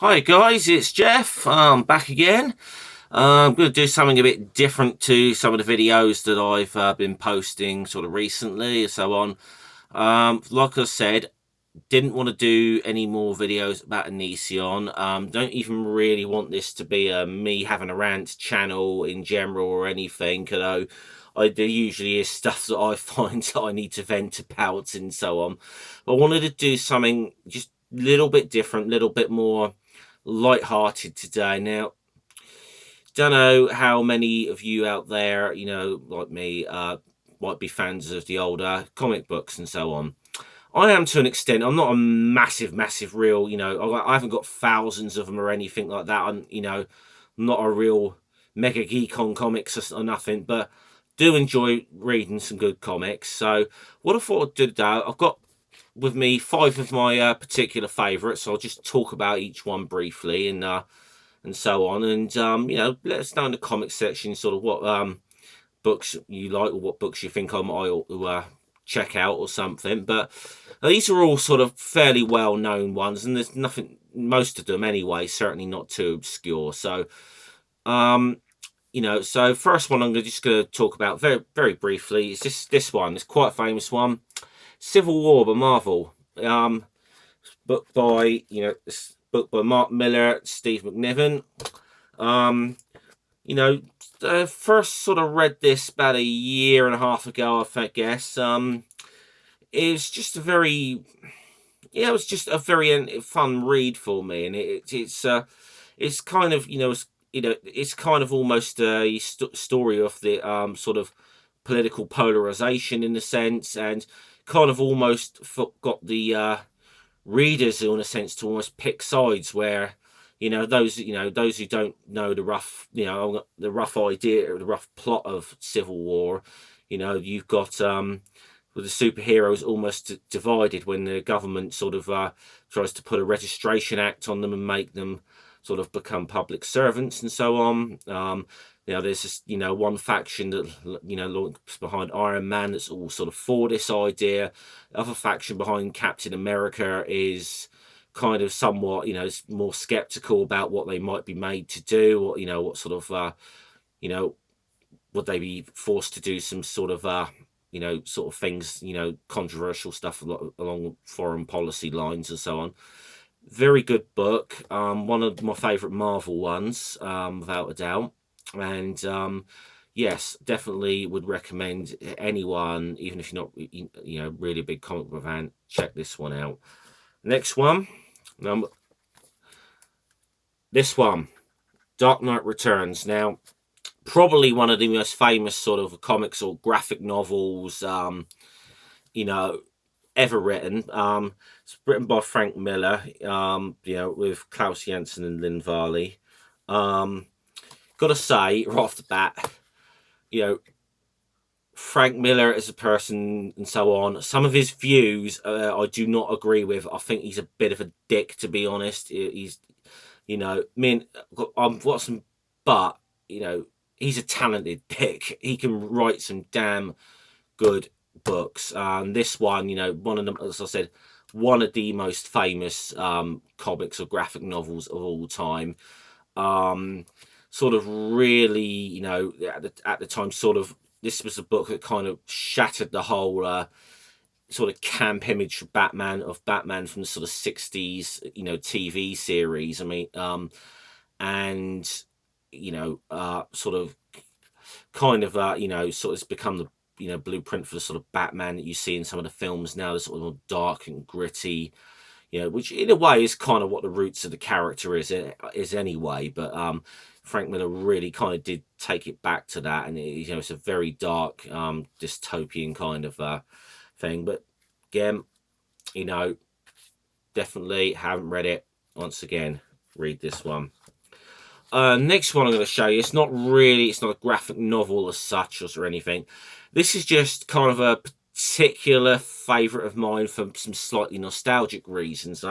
Hi guys, it's Jeff. Back again. I'm going to do something a bit different to some of the videos that I've been posting sort of recently and so on. Like I said, didn't want to do any more videos about Onision. Don't even really want this to be me having a rant channel in general or anything, although there usually is stuff that I find that I need to vent about and so on. But I wanted to do something just a little bit different, a little bit more light-hearted today. Now, don't know how many of you out there, like me, might be fans of the older comic books and so on. I am to an extent. I'm not a massive real, I haven't got thousands of them or anything like that. I'm not a real mega geek on comics or nothing, but do enjoy reading some good comics. So what I thought I'd do today, I've got with me five of my particular favourites. So I'll just talk about each one briefly and so on. And let us know in the comment section sort of what books you like or what books you think I might ought to check out or something. But these are all sort of fairly well known ones, and there's nothing, most of them anyway, certainly not too obscure. So so first one I'm just going to talk about very briefly is this one. It's quite a famous one, Civil War by Marvel. Book by this book by Mark Miller, Steve McNiven. Um, first sort of read this about a year and a half ago, I guess. It's just a very, yeah, it was just a very fun read for me, and it's kind of it's kind of almost a story of the sort of political polarization in a sense, and kind of almost got the readers in a sense to almost pick sides where those who don't know the rough idea or the rough plot of Civil War. You've got with the superheroes almost divided when the government sort of tries to put a registration act on them and make them sort of become public servants and so on. There's this one faction that looks behind Iron Man that's all sort of for this idea. The other faction behind Captain America is kind of somewhat more skeptical about what they might be made to do, or what sort of would they be forced to do some sort of sort of things, controversial stuff along foreign policy lines and so on. Very good book. One of my favorite Marvel ones, without a doubt. And yes, definitely would recommend anyone, even if you're not really a big comic book fan, check this one out. Next one, this one, Dark Knight Returns. Now, probably one of the most famous sort of comics or graphic novels you know ever written. It's written by Frank Miller, with Klaus Janson and Lynn Varley. Gotta say right off the bat, you know Frank Miller as a person and so on, some of his views I do not agree with. I think he's a bit of a dick, to be honest. He's I'm Watson, but he's a talented dick. He can write some damn good books. This one, one of them, as I said, one of the most famous comics or graphic novels of all time. Sort of really, at the time, sort of, this was a book that kind of shattered the whole sort of camp image of Batman from the sort of 60s, TV series. I mean, and, sort of kind of sort of has become the blueprint for the sort of Batman that you see in some of the films now, the sort of more dark and gritty, which in a way is kind of what the roots of the character is anyway. But Frank Miller really kind of did take it back to that, and it's a very dark dystopian kind of thing. But again, definitely haven't read it. Once again, read this one. Next one I'm going to show you, it's not a graphic novel as such or anything. This is just kind of a particular favourite of mine for some slightly nostalgic reasons.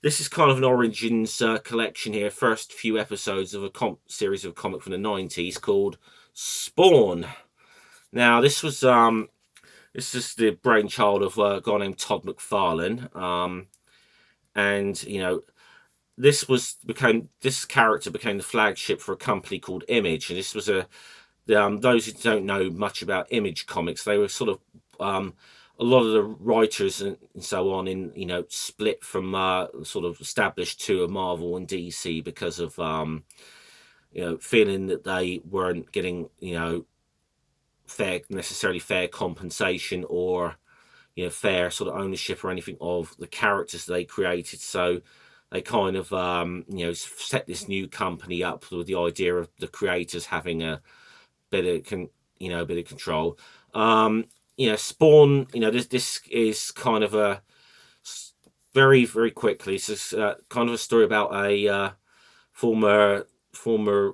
This is kind of an origins collection here, first few episodes of a series of a comic from the 90s called Spawn. Now, this is the brainchild of a guy named Todd McFarlane. And, this character became the flagship for a company called Image, and this was those who don't know much about Image Comics, they were sort of a lot of the writers and so on in split from sort of established to a Marvel and DC because of feeling that they weren't getting necessarily fair compensation or fair sort of ownership or anything of the characters they created. So they kind of set this new company up with the idea of the creators having a bit a bit of control. Spawn, this is kind of a very, very quickly, it's kind of a story about a former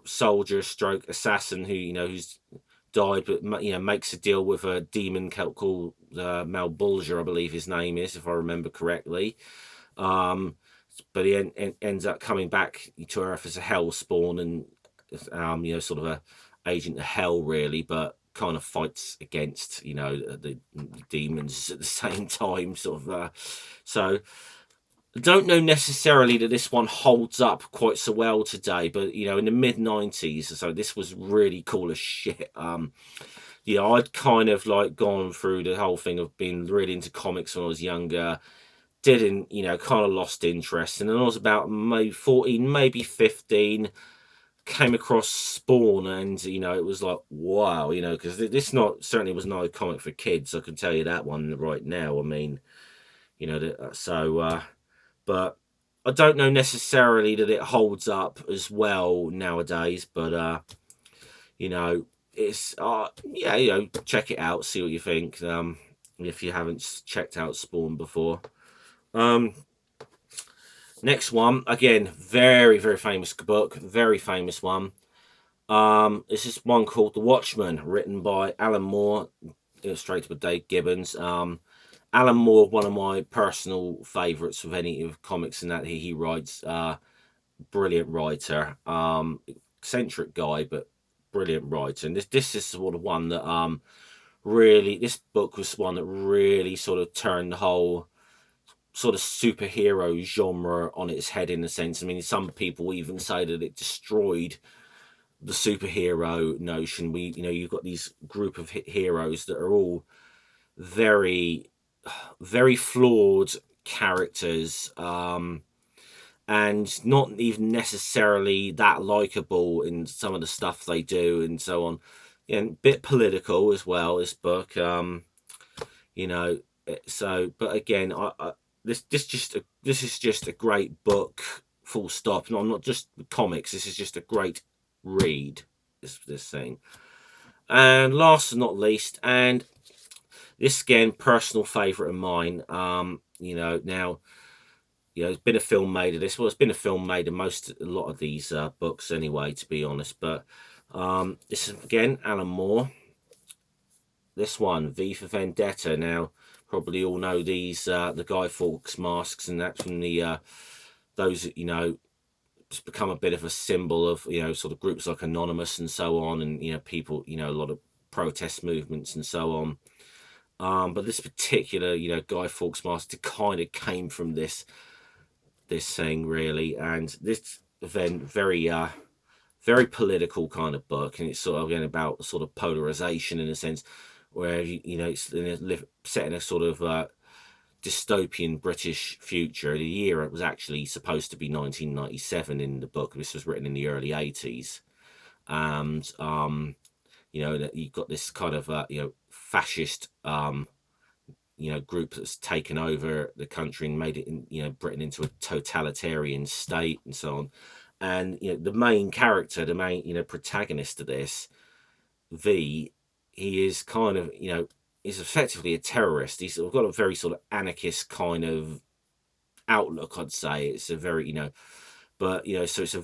soldier stroke assassin who's died, but makes a deal with a demon called Malbulger, I believe his name is, if I remember correctly. But he ends up coming back to Earth as a hell spawn, and sort of a agent of hell, really, but kind of fights against the demons at the same time, sort of. So I don't know necessarily that this one holds up quite so well today, but in the mid-90s, so this was really cool as shit. I'd kind of like gone through the whole thing of being really into comics when I was younger, didn't, kind of lost interest, and then I was about maybe 14, maybe 15, came across Spawn, and it was like, wow, because this certainly was not a comic for kids, I can tell you that one right now. I mean, but I don't know necessarily that it holds up as well nowadays, but it's check it out, see what you think, if you haven't checked out Spawn before. Next one, again, very, very famous book, very famous one. This is one called The Watchmen, written by Alan Moore, illustrated by Dave Gibbons. Alan Moore, one of my personal favourites of any of comics, in that he writes, brilliant writer, eccentric guy, but brilliant writer. And this is sort of one that really, this book was one that really sort of turned the whole sort of superhero genre on its head, in a sense. I mean, some people even say that it destroyed the superhero notion. You've got these group of heroes that are all very, very flawed characters, and not even necessarily that likable in some of the stuff they do and so on. And a bit political as well, this book. But again, this is just a great book, full stop. No, I'm not just comics. This is just a great read. This thing. And last but not least, and this again, personal favorite of mine. Now, there's been a film made of this. Well, it's been a film made of a lot of these books anyway, to be honest. But this is again Alan Moore. This one, V for Vendetta. Now, probably all know these the Guy Fawkes masks, and that's from the those it's become a bit of a symbol of sort of groups like Anonymous and so on, and people, a lot of protest movements and so on. But this particular Guy Fawkes mask kind of came from this thing, really, and this event very political kind of book, and it's sort of again about sort of polarization, in a sense, where it's set in a sort of dystopian British future. The year it was actually supposed to be 1997 in the book. This was written in the early 80s, and that you've got this kind of fascist group that's taken over the country and made it Britain into a totalitarian state and so on. And the main character, the main protagonist of this, V, he is kind of he's effectively a terrorist. He's got a very sort of anarchist kind of outlook, I'd say. It's a very but so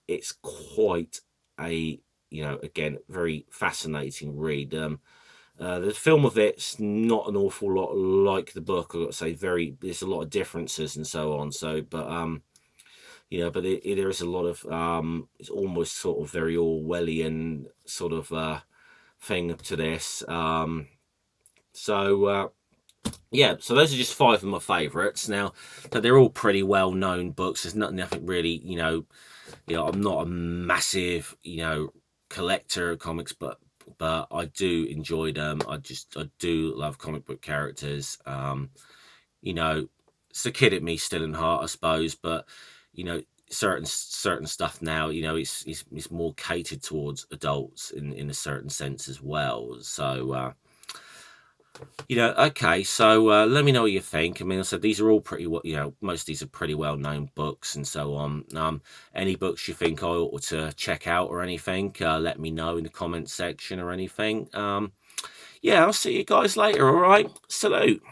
it's quite a again, very fascinating read. The film of it's not an awful lot like the book, I've got to say. There's a lot of differences and so on. So, but but there is a lot of it's almost sort of very Orwellian sort of thing to this. So Yeah, so those are just 5 of my favourites. Now, so they're all pretty well known books. There's nothing really, I'm not a massive, collector of comics, but I do enjoy them. I do love comic book characters. You know, it's the kid at me still in heart, I suppose, but you know, certain stuff now, it's more catered towards adults in a certain sense as well. So okay. So let me know what you think. I mean, I said these are all pretty well, most of these are pretty well known books and so on. Any books you think I ought to check out or anything, let me know in the comments section or anything. Yeah, I'll see you guys later. All right, salute.